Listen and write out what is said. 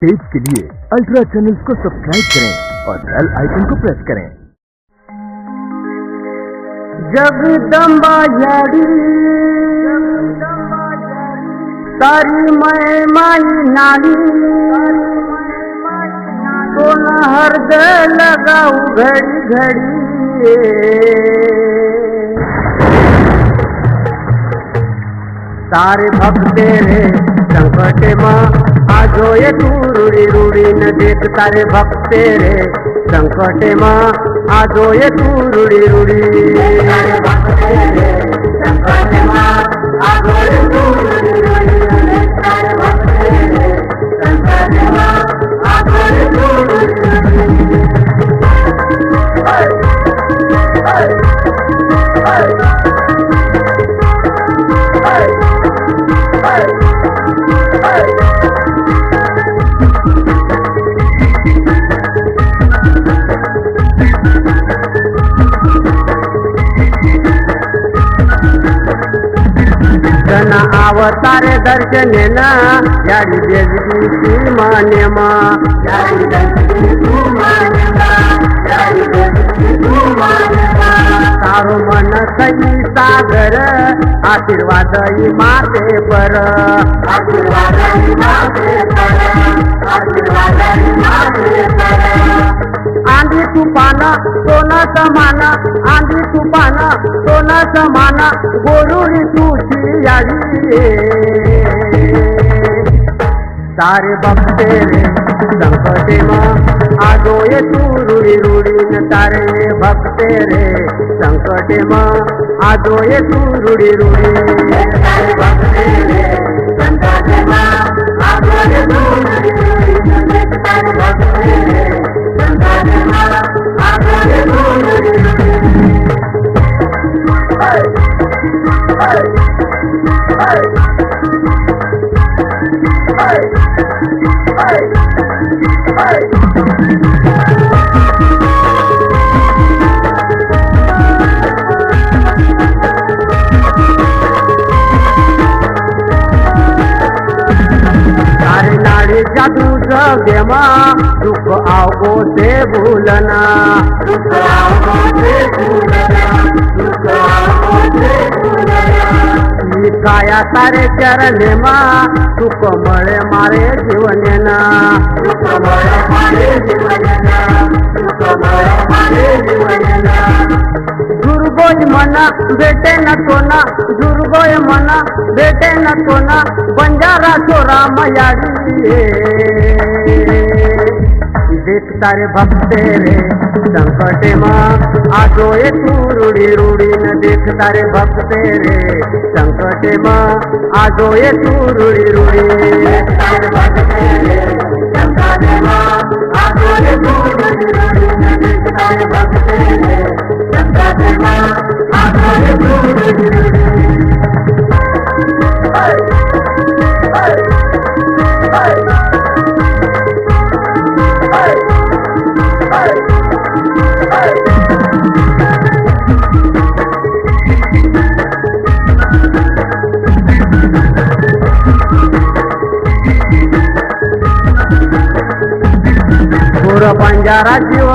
Page के लिए ultra channels को subscribe करें और बेल आइकन को प्रेस करें। जगदम्बा यारी तारी मैं माई नारी तो न हृदय लगाऊ घड़ी घड़ी तारे भक्त तेरे संकट माँ आजो ये तू रूड़ी रूड़ी न देख तारे भक्त तेरे संकट माँ आजो ये तू रूड़ी रूड़ी तारे भक्त तेरे संकट माँ आजो ये तू रूड़ी रूड़ी तारे भक्त तेरे संकट माँ आजो ये तू रूड़ी जन अवतारे दर्शने ना यारी देवी मान्य तारो मन सई सागर आशीर्वाद माते पर आंधी तूफान सोना समान आंधी तूफान सोना समान गोरुरी तुझी यारी सारे भक्त रे संकटे माँ आजो ये तू रूड़ी रूड़ी न तारे भक्त रे संकटे माँ आजो ये तू रूड़ी रूड़ी तारे भक्त रे संकटे माँ आजो ये तू रूड़ी रूड़ी तारे भक्त रे संकटे माँ आजो ये तू रूड़ी रूड़ी सारे नाड़ी जादू जगेमा दुख आओ से भूलना दुख आओ से भूलना दुख आओ से भूलना काया तारे चरणे मा सुख मळे मारे जीवनेना सुख मळे मारे जीवनेना सुख मळे मारे जीवनेना दुर्गोय मना बेटे न कोना दुर्गोय मना बेटे न कोना बंजारा चोरा मयारी देख तारे भक्त रे संकटे माँ आजो ये तू रूड़ी रूड़ी न देख तारे भक्त रे संकटे माँ आजो ये तू रूड़ी रूड़ी तारे भक्त रे संकटे माँ आजो ये तू रूड़ी रूड़ी न देख तारे भक्त रे संकटे माँ आजो ये तू रूड़ी रूड़ी बंजारा जीव